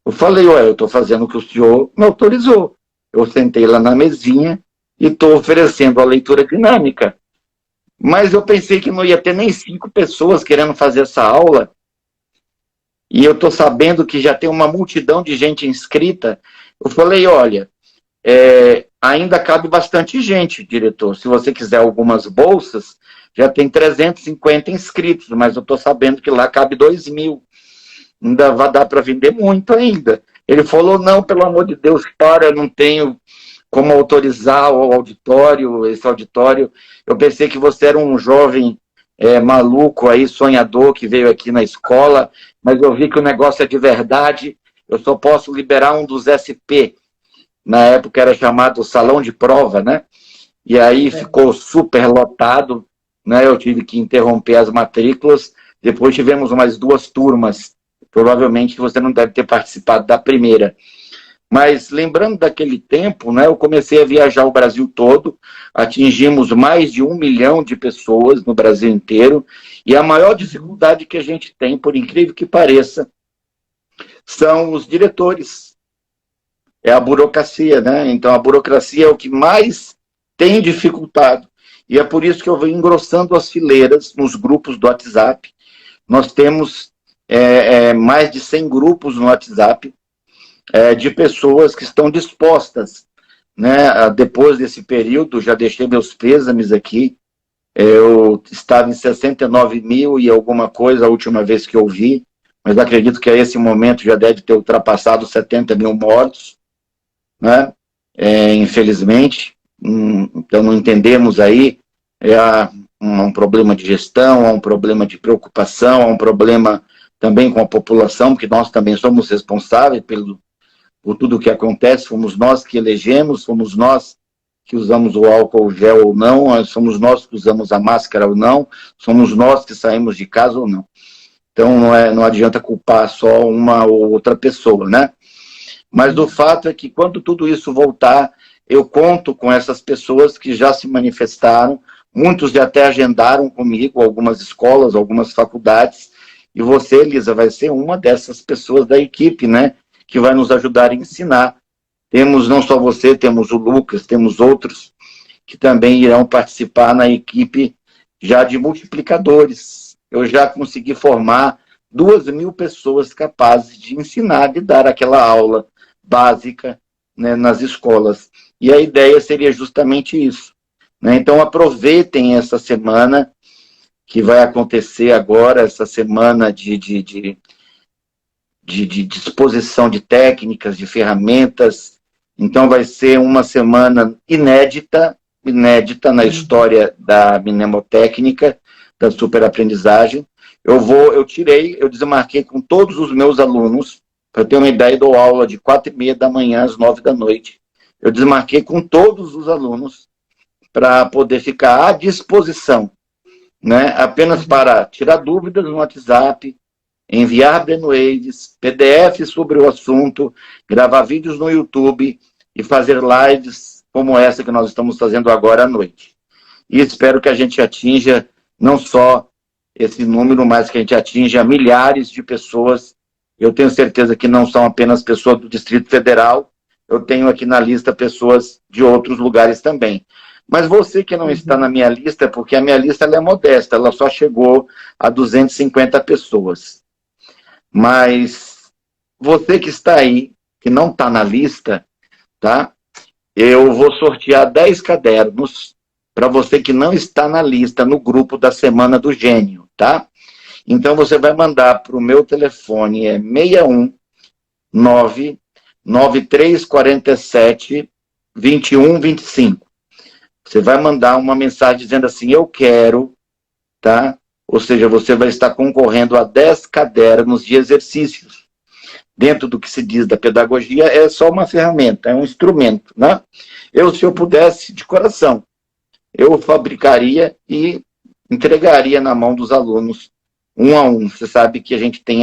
Eu falei, eu estou fazendo o que o senhor me autorizou. Eu sentei lá na mesinha e estou oferecendo a leitura dinâmica. Mas eu pensei que não ia ter nem 5 pessoas querendo fazer essa aula. E eu estou sabendo que já tem uma multidão de gente inscrita. Eu falei, olha, ainda cabe bastante gente, diretor. Se você quiser algumas bolsas, já tem 350 inscritos, mas eu estou sabendo que lá cabe 2.000. Ainda vai dar para vender muito ainda. Ele falou, não, pelo amor de Deus, para, eu não tenho como autorizar o auditório, esse auditório. Eu pensei que você era um jovem maluco aí, sonhador, que veio aqui na escola, mas eu vi que o negócio é de verdade, eu só posso liberar um dos SP. Na época era chamado salão de prova, né? E aí ficou super lotado, né? Eu tive que interromper as matrículas. Depois tivemos mais 2 turmas. Provavelmente você não deve ter participado da primeira. Mas lembrando daquele tempo, né? Eu comecei a viajar o Brasil todo, atingimos mais de 1 milhão de pessoas no Brasil inteiro, e a maior dificuldade que a gente tem, por incrível que pareça, são os diretores. É a burocracia, né? Então a burocracia é o que mais tem dificultado. E é por isso que eu venho engrossando as fileiras nos grupos do WhatsApp. Nós temos mais de 100 grupos no WhatsApp de pessoas que estão dispostas, né? Depois desse período, já deixei meus pêsames aqui. Eu estava em 69 mil e alguma coisa a última vez que eu vi, mas acredito que a esse momento já deve ter ultrapassado 70 mil mortos, né? Infelizmente. Então não entendemos aí, um problema de gestão, há um problema de preocupação, há um problema também com a população, porque nós também somos responsáveis por tudo o que acontece, fomos nós que elegemos, fomos nós que usamos o álcool gel ou não, somos nós que usamos a máscara ou não, somos nós que saímos de casa ou não. Então não adianta culpar só uma ou outra pessoa, né? Mas o fato é que quando tudo isso voltar, eu conto com essas pessoas que já se manifestaram, muitos já até agendaram comigo, algumas escolas, algumas faculdades, e você, Elisa, vai ser uma dessas pessoas da equipe, né, que vai nos ajudar a ensinar. Temos não só você, temos o Lucas, temos outros que também irão participar na equipe já de multiplicadores. Eu já consegui formar 2.000 pessoas capazes de ensinar, de dar aquela aula básica, né, nas escolas. E a ideia seria justamente isso, né? Então aproveitem essa semana que vai acontecer agora, essa semana de disposição de técnicas, de ferramentas. Então vai ser uma semana inédita na história da mnemotécnica, da superaprendizagem. Eu desmarquei com todos os meus alunos. Para ter uma ideia, dou aula de 4h30 da manhã às 9 da noite. Eu desmarquei com todos os alunos para poder ficar à disposição, né? Apenas para tirar dúvidas no WhatsApp, enviar brainwaves, PDF sobre o assunto, gravar vídeos no YouTube e fazer lives como essa que nós estamos fazendo agora à noite. E espero que a gente atinja não só esse número, mas que a gente atinja milhares de pessoas. Eu tenho certeza que não são apenas pessoas do Distrito Federal, eu tenho aqui na lista pessoas de outros lugares também. Mas você que não está na minha lista, porque a minha lista ela é modesta, ela só chegou a 250 pessoas. Mas você que está aí, que não está na lista, tá? Eu vou sortear 10 cadernos para você que não está na lista, no grupo da Semana do Gênio, tá? Então você vai mandar para o meu telefone, 619 9347 2125. Você vai mandar uma mensagem dizendo assim, eu quero, tá? Ou seja, você vai estar concorrendo a 10 cadernos de exercícios. Dentro do que se diz da pedagogia, é só uma ferramenta, é um instrumento, né? Se eu pudesse, de coração, eu fabricaria e entregaria na mão dos alunos, um a um. Você sabe que a gente tem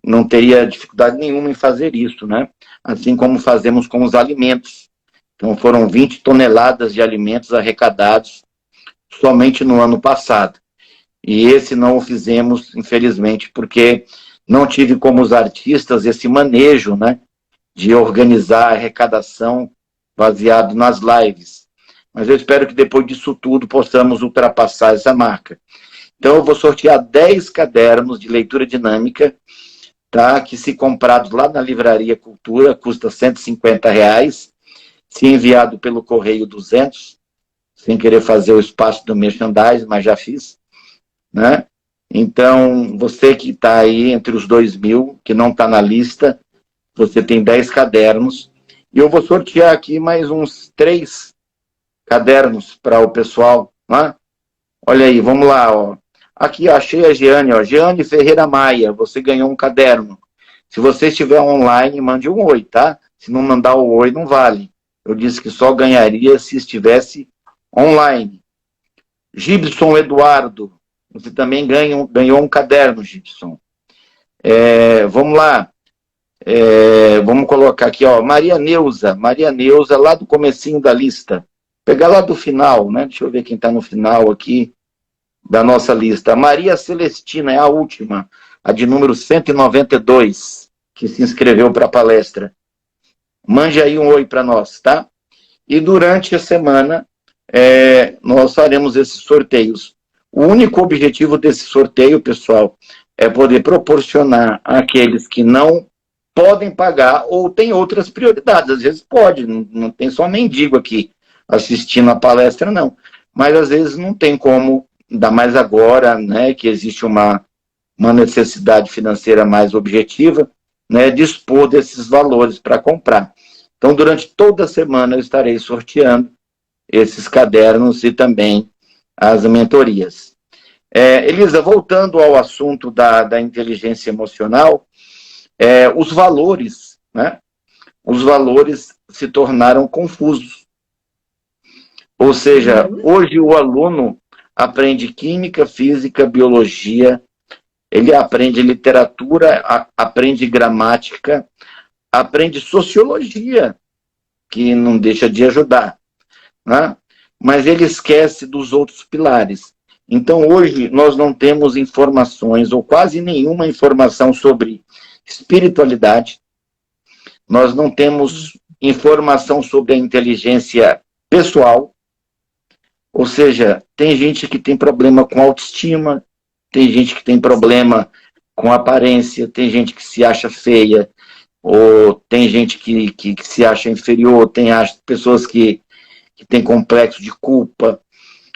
não teria dificuldade nenhuma em fazer isso, né? Assim como fazemos com os alimentos. Então foram 20 toneladas de alimentos arrecadados somente no ano passado. E esse não o fizemos, infelizmente, porque não tive como os artistas esse manejo, né, de organizar a arrecadação baseado nas lives. Mas eu espero que depois disso tudo possamos ultrapassar essa marca. Então eu vou sortear 10 cadernos de leitura dinâmica, tá, que se comprados lá na Livraria Cultura, custa R$150, se enviado pelo correio 200, sem querer fazer o espaço do merchandising, mas já fiz, né? Então, você que está aí entre os 2.000, que não está na lista, você tem 10 cadernos, e eu vou sortear aqui mais uns 3 cadernos para o pessoal, né? Olha aí, vamos lá, ó. Aqui, ó, achei a Jeane, ó. Jeane Ferreira Maia, você ganhou um caderno. Se você estiver online, mande um oi, tá? Se não mandar o oi, não vale. Eu disse que só ganharia se estivesse online. Gibson Eduardo, você também ganhou um caderno, Gibson. Vamos lá. Vamos colocar aqui, ó, Maria Neuza, lá do comecinho da lista. Pegar lá do final, né? Deixa eu ver quem está no final aqui da nossa lista. Maria Celestina é a última, a de número 192, que se inscreveu para a palestra. Mande aí um oi para nós, tá? E durante a semana, nós faremos esses sorteios. O único objetivo desse sorteio, pessoal, é poder proporcionar àqueles que não podem pagar ou tem outras prioridades. Às vezes pode, não tem só mendigo aqui assistindo a palestra, não. Mas às vezes não tem como, ainda mais agora, né, que existe uma necessidade financeira mais objetiva, né, dispor desses valores para comprar. Então, durante toda a semana eu estarei sorteando esses cadernos e também as mentorias. Elisa, voltando ao assunto da inteligência emocional, os valores, né? Os valores se tornaram confusos. Ou seja, hoje o aluno aprende química, física, biologia, ele aprende literatura, aprende gramática, aprende sociologia, que não deixa de ajudar, né? Mas ele esquece dos outros pilares. Então, hoje, nós não temos informações, ou quase nenhuma informação sobre espiritualidade, nós não temos informação sobre a inteligência pessoal, ou seja, tem gente que tem problema com autoestima, tem gente que tem problema com aparência, tem gente que se acha feia, ou tem gente que se acha inferior, tem pessoas que têm complexo de culpa,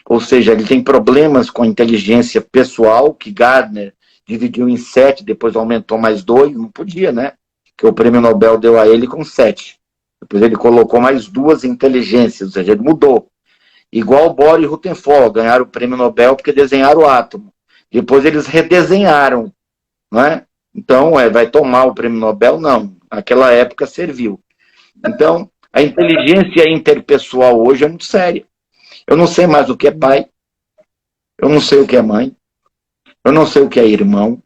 ou seja, ele tem problemas com a inteligência pessoal, que Gardner dividiu em 7, depois aumentou mais 2, não podia, né? Porque o prêmio Nobel deu a ele com 7. Depois ele colocou mais 2 inteligências, ou seja, ele mudou. Igual Bohr e Rutherford ganharam o prêmio Nobel porque desenharam o átomo. Depois eles redesenharam, não é? Então, vai tomar o prêmio Nobel? Não. Naquela época serviu. Então, a inteligência interpessoal hoje é muito séria. Eu não sei mais o que é pai, eu não sei o que é mãe, eu não sei o que é irmão,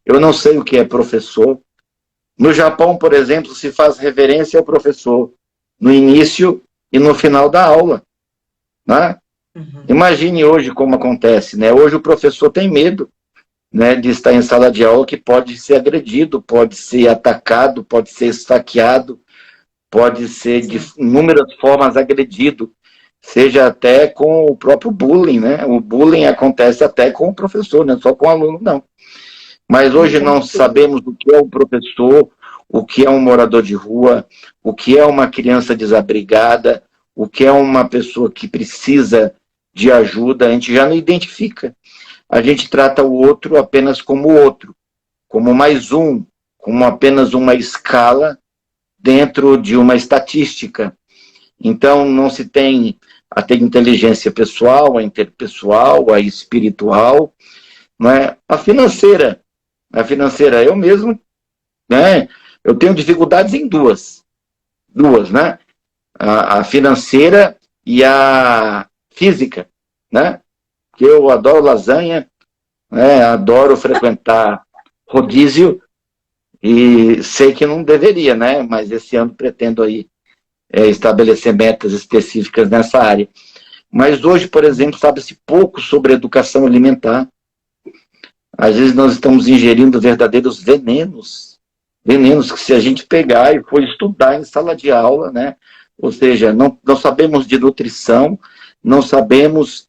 eu não sei o que é professor. No Japão, por exemplo, se faz reverência ao professor no início e no final da aula, né? Imagine hoje como acontece, né? Hoje o professor tem medo, né, de estar em sala de aula, que pode ser agredido, pode ser atacado, pode ser esfaqueado, pode ser de inúmeras formas agredido, seja até com o próprio bullying, né? O bullying acontece até com o professor, não é só com o aluno, não. Mas hoje não sabemos o que é um professor, o que é um morador de rua, o que é uma criança desabrigada, o que é uma pessoa que precisa de ajuda, a gente já não identifica. A gente trata o outro apenas como outro, como mais um, como apenas uma escala dentro de uma estatística. Então, não se tem a inteligência pessoal, a interpessoal, a espiritual, não é? A financeira, eu mesmo, né? Eu tenho dificuldades em duas, né? A financeira e a física, né? Porque eu adoro lasanha, né? Adoro frequentar rodízio e sei que não deveria, né? Mas esse ano pretendo aí estabelecer metas específicas nessa área. Mas hoje, por exemplo, sabe-se pouco sobre educação alimentar. Às vezes nós estamos ingerindo verdadeiros venenos que se a gente pegar e for estudar em sala de aula, né? Ou seja, não sabemos de nutrição, não sabemos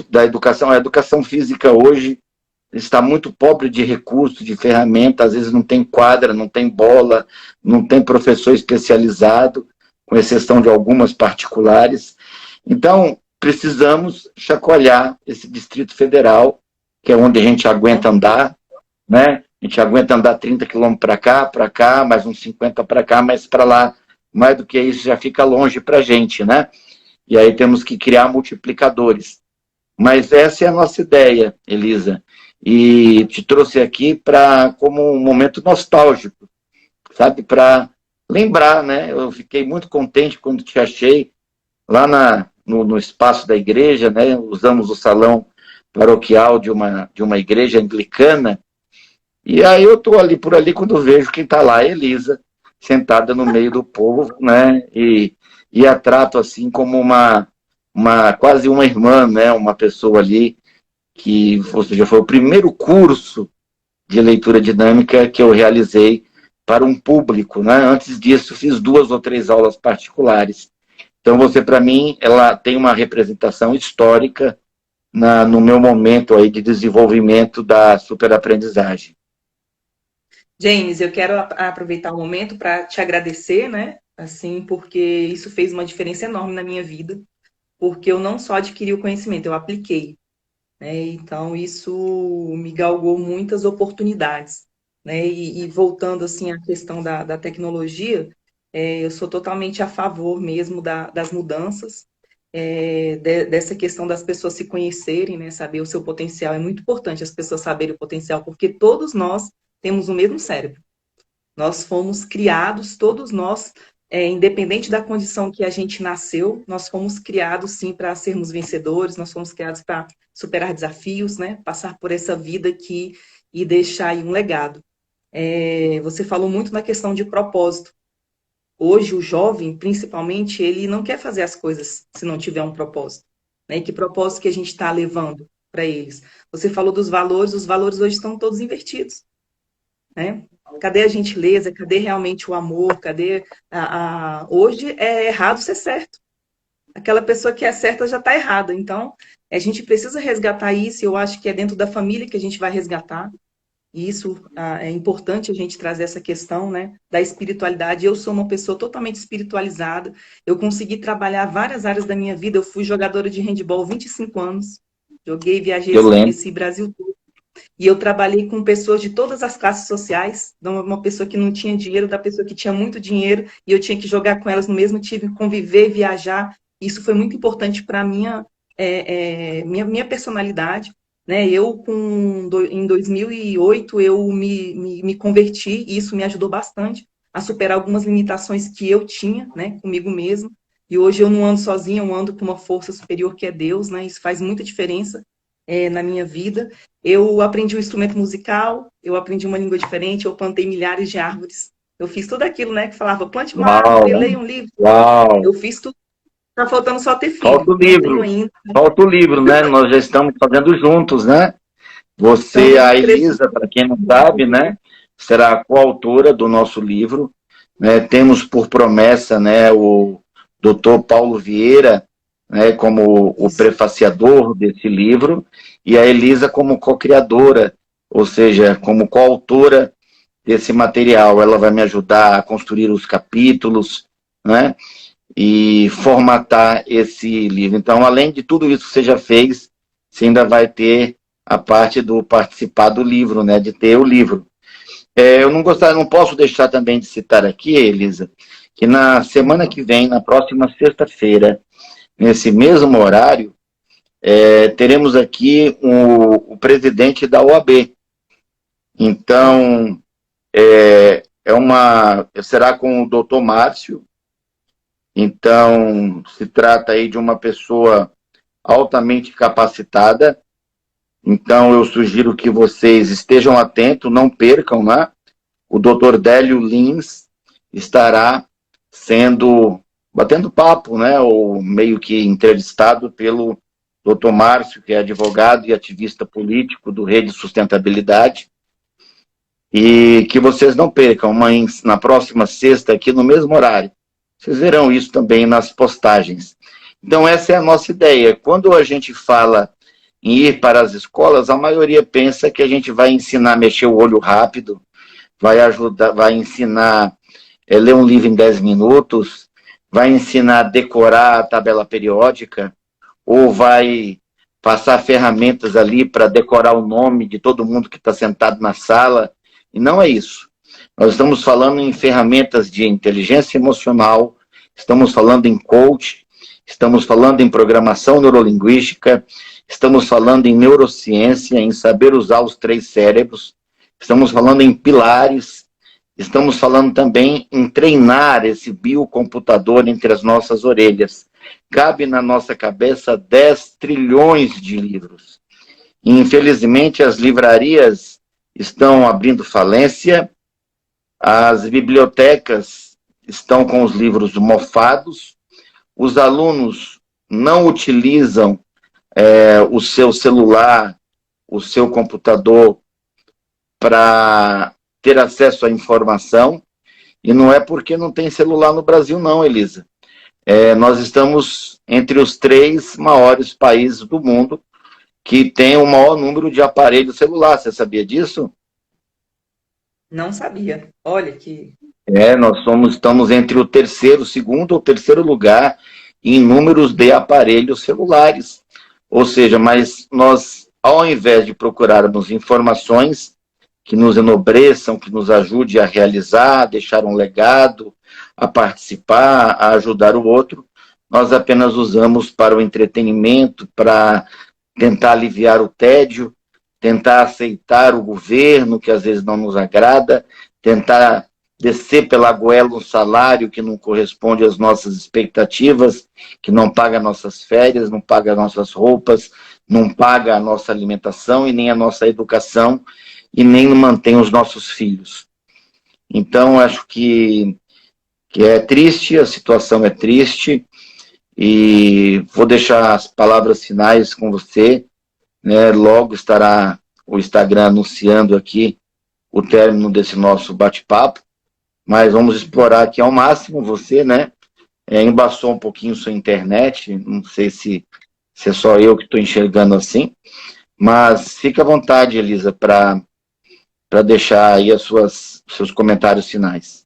da educação. A educação física hoje está muito pobre de recursos, de ferramentas, às vezes não tem quadra, não tem bola, não tem professor especializado, com exceção de algumas particulares. Então, precisamos chacoalhar esse Distrito Federal, que é onde a gente aguenta andar, né? A gente aguenta andar 30 quilômetros para cá, mais uns 50 para cá, mas para lá, mais do que isso, já fica longe para a gente, né? E aí temos que criar multiplicadores. Mas essa é a nossa ideia, Elisa. E te trouxe aqui como um momento nostálgico, sabe? Para lembrar, né? Eu fiquei muito contente quando te achei lá no espaço da igreja, né? Usamos o salão paroquial de uma igreja anglicana. E aí eu estou ali por ali quando vejo quem está lá, a Elisa, sentada no meio do povo, né? E a trato assim como quase uma irmã, né? Uma pessoa ali que, ou seja, foi o primeiro curso de leitura dinâmica que eu realizei para um público, né? Antes disso, fiz 2 ou 3 aulas particulares. Então, você, para mim, ela tem uma representação histórica no meu momento aí de desenvolvimento da superaprendizagem. James, eu quero aproveitar o momento para te agradecer, né? Assim, porque isso fez uma diferença enorme na minha vida, porque eu não só adquiri o conhecimento, eu apliquei, né? Então, isso me galgou muitas oportunidades, né? E voltando, assim, à questão da tecnologia, eu sou totalmente a favor mesmo das mudanças, dessa questão das pessoas se conhecerem, né? Saber o seu potencial. É muito importante as pessoas saberem o potencial, porque todos nós temos o mesmo cérebro. Nós fomos criados, todos nós, independente da condição que a gente nasceu, nós fomos criados, sim, para sermos vencedores, nós fomos criados para superar desafios, né? Passar por essa vida aqui e deixar aí um legado. Você falou muito na questão de propósito. Hoje, o jovem, principalmente, ele não quer fazer as coisas se não tiver um propósito. Né? E que propósito que a gente está levando para eles? Você falou dos valores, os valores hoje estão todos invertidos. Né? Cadê a gentileza? Cadê realmente o amor? Cadê Hoje é errado ser certo. Aquela pessoa que é certa já está errada. Então, a gente precisa resgatar isso. E eu acho que é dentro da família que a gente vai resgatar. E isso é importante a gente trazer essa questão, né, da espiritualidade. Eu sou uma pessoa totalmente espiritualizada. Eu consegui trabalhar várias áreas da minha vida. Eu fui jogadora de handebol 25 anos. Joguei, viajei Eu lembro. esse Brasil todo. E eu trabalhei com pessoas de todas as classes sociais, de uma pessoa que não tinha dinheiro, da pessoa que tinha muito dinheiro, e eu tinha que jogar com elas no mesmo time, conviver, viajar. Isso foi muito importante para a minha personalidade. Né? Em 2008, eu me converti, e isso me ajudou bastante a superar algumas limitações que eu tinha, né, comigo mesmo. E hoje eu não ando sozinha, eu ando com uma força superior que é Deus, né? Isso faz muita diferença na minha vida. Eu aprendi um instrumento musical, eu aprendi uma língua diferente, eu plantei milhares de árvores. Eu fiz tudo aquilo, né, que falava, plante uma árvore, leia um livro. Uau. Eu fiz tudo. Tá faltando só ter filho. Falta o livro. Falta o livro, né? Nós já estamos fazendo juntos, né? Você, a Elisa, para quem não sabe, né, será a coautora do nosso livro. Né? Temos por promessa, né, o Dr. Paulo Vieira, né, como o prefaciador desse livro, e a Elisa como co-criadora, ou seja, como coautora desse material. Ela vai me ajudar a construir os capítulos, né, e formatar esse livro. Então, além de tudo isso que você já fez, você ainda vai ter a parte do participar do livro, né, de ter o livro. Eu não posso deixar também de citar aqui, Elisa, que na semana que vem, na próxima sexta-feira, nesse mesmo horário, teremos aqui o presidente da OAB. Então, será com o doutor Márcio. Então, se trata aí de uma pessoa altamente capacitada. Então, eu sugiro que vocês estejam atentos, não percam, né? O Dr. Délio Lins estará batendo papo, né? Ou meio que entrevistado pelo Dr. Márcio, que é advogado e ativista político do Rede Sustentabilidade. E que vocês não percam, mas na próxima sexta, aqui no mesmo horário. Vocês verão isso também nas postagens. Então, essa é a nossa ideia. Quando a gente fala em ir para as escolas, a maioria pensa que a gente vai ensinar a mexer o olho rápido, vai ensinar a ler um livro em 10 minutos, vai ensinar a decorar a tabela periódica, ou vai passar ferramentas ali para decorar o nome de todo mundo que está sentado na sala. E não é isso. Nós estamos falando em ferramentas de inteligência emocional, estamos falando em coach, estamos falando em programação neurolinguística, estamos falando em neurociência, em saber usar os 3 cérebros, estamos falando em pilares, estamos falando também em treinar esse biocomputador entre as nossas orelhas. Cabe na nossa cabeça 10 trilhões de livros. E, infelizmente, as livrarias estão abrindo falência, as bibliotecas estão com os livros mofados, os alunos não utilizam o seu celular, o seu computador para ter acesso à informação, e não é porque não tem celular no Brasil não, Elisa. Nós estamos entre os 3 maiores países do mundo que tem o maior número de aparelhos celular. Você sabia disso? Não sabia. Olha que... Nós estamos entre o segundo ou terceiro lugar em números de aparelhos celulares. Ou seja, mas nós, ao invés de procurarmos informações que nos enobreçam, que nos ajude a realizar, a deixar um legado, a participar, a ajudar o outro, nós apenas usamos para o entretenimento, para tentar aliviar o tédio, tentar aceitar o governo, que às vezes não nos agrada, tentar descer pela goela um salário que não corresponde às nossas expectativas, que não paga nossas férias, não paga nossas roupas, não paga a nossa alimentação e nem a nossa educação e nem mantém os nossos filhos. Então, acho que é triste, a situação é triste, e vou deixar as palavras finais com você, né? Logo estará o Instagram anunciando aqui o término desse nosso bate-papo, mas vamos explorar aqui ao máximo. Você, né, embaçou um pouquinho sua internet, não sei se é só eu que estou enxergando assim, mas fique à vontade, Elisa, para deixar aí seus comentários finais.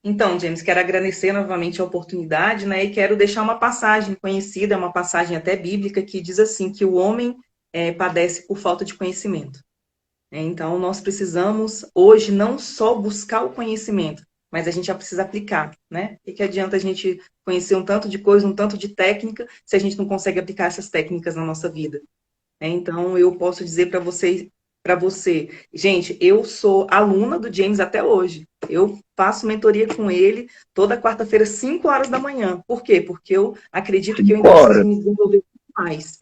Então, James, quero agradecer novamente a oportunidade, né, e quero deixar uma passagem conhecida, uma passagem até bíblica, que diz assim, que o homem padece por falta de conhecimento. Então, nós precisamos, hoje, não só buscar o conhecimento, mas a gente já precisa aplicar, né? E que adianta a gente conhecer um tanto de coisa, um tanto de técnica, se a gente não consegue aplicar essas técnicas na nossa vida. Então, eu posso dizer para você, gente, eu sou aluna do James até hoje. Eu faço mentoria com ele toda quarta-feira, 5 horas da manhã. Por quê? Porque eu acredito que eu ainda preciso me desenvolver mais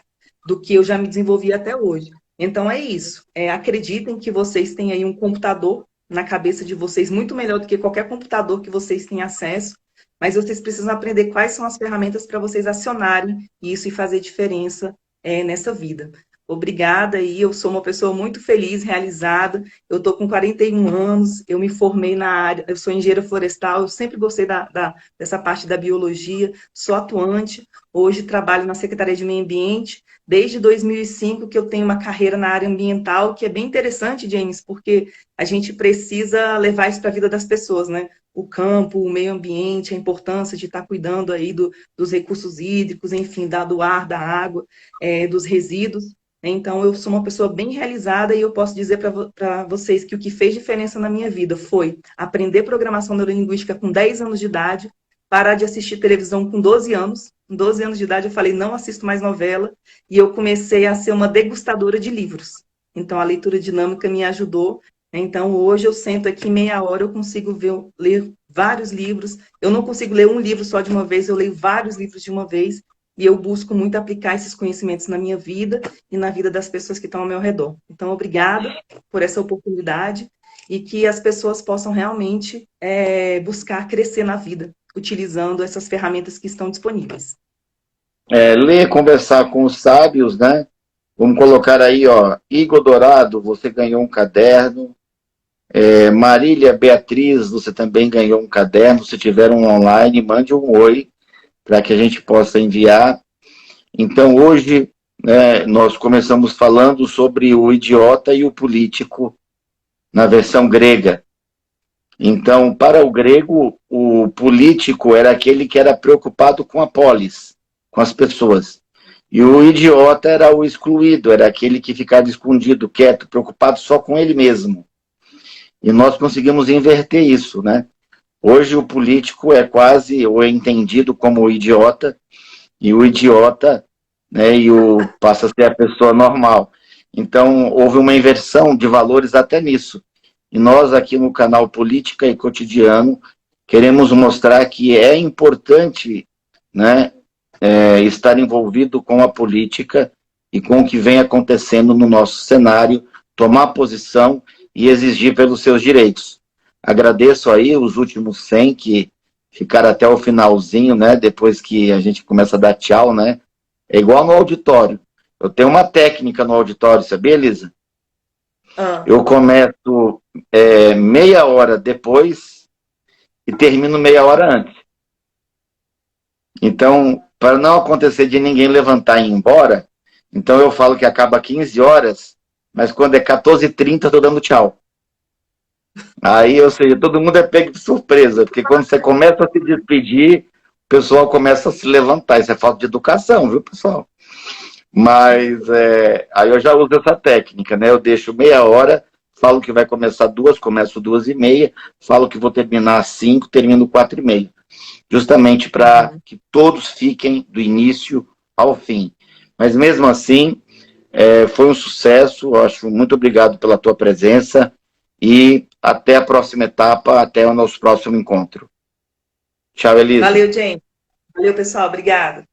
do que eu já me desenvolvi até hoje. Então é isso. Acreditem que vocês têm aí um computador na cabeça de vocês, muito melhor do que qualquer computador que vocês têm acesso, mas vocês precisam aprender quais são as ferramentas para vocês acionarem isso e fazer diferença nessa vida. Obrigada, e eu sou uma pessoa muito feliz, realizada. Eu estou com 41 anos, eu me formei na área, eu sou engenheira florestal, eu sempre gostei dessa parte da biologia, sou atuante, hoje trabalho na Secretaria de Meio Ambiente, desde 2005 que eu tenho uma carreira na área ambiental, que é bem interessante, James, porque a gente precisa levar isso para a vida das pessoas, né? O campo, o meio ambiente, a importância de estar cuidando aí dos recursos hídricos, enfim, do ar, da água, dos resíduos. Então, eu sou uma pessoa bem realizada e eu posso dizer para vocês que o que fez diferença na minha vida foi aprender programação neurolinguística com 10 anos de idade, parar de assistir televisão com 12 anos. Com 12 anos de idade, eu falei, não assisto mais novela, e eu comecei a ser uma degustadora de livros. Então, a leitura dinâmica me ajudou. Então, hoje eu sento aqui meia hora, eu consigo ler vários livros. Eu não consigo ler um livro só de uma vez, eu leio vários livros de uma vez. E eu busco muito aplicar esses conhecimentos na minha vida e na vida das pessoas que estão ao meu redor. Então, obrigada por essa oportunidade e que as pessoas possam realmente buscar crescer na vida, utilizando essas ferramentas que estão disponíveis. Ler, conversar com os sábios, né? Vamos colocar aí, ó, Igor Dourado, você ganhou um caderno. Marília Beatriz, você também ganhou um caderno. Se tiver um online, mande um oi, para que a gente possa enviar. Então, hoje, né, nós começamos falando sobre o idiota e o político na versão grega. Então, para o grego, o político era aquele que era preocupado com a polis, com as pessoas. E o idiota era o excluído, era aquele que ficava escondido, quieto, preocupado só com ele mesmo. E nós conseguimos inverter isso, né? Hoje o político é quase ou é entendido como o idiota, e o idiota, né, passa a ser a pessoa normal. Então, houve uma inversão de valores até nisso. E nós aqui no canal Política e Cotidiano queremos mostrar que é importante, né, estar envolvido com a política e com o que vem acontecendo no nosso cenário, tomar posição e exigir pelos seus direitos. Agradeço aí os últimos 100 que ficaram até o finalzinho, né? Depois que a gente começa a dar tchau, né? É igual no auditório. Eu tenho uma técnica no auditório, sabia, Elisa? Eu começo meia hora depois e termino meia hora antes. Então, para não acontecer de ninguém levantar e ir embora, então eu falo que acaba 15 horas, mas quando é 14h30 eu tô dando tchau. Aí, ou seja, todo mundo é pego de surpresa, porque quando você começa a se despedir, o pessoal começa a se levantar. Isso é falta de educação, viu, pessoal? Mas aí eu já uso essa técnica, né? Eu deixo meia hora, falo que vai começar 2, começo 2h30, falo que vou terminar às 5, termino 4h30. Justamente para que todos fiquem do início ao fim. Mas mesmo assim, foi um sucesso, acho. Muito obrigado pela tua presença e até a próxima etapa, até o nosso próximo encontro. Tchau, Elisa. Valeu, gente. Valeu, pessoal. Obrigada.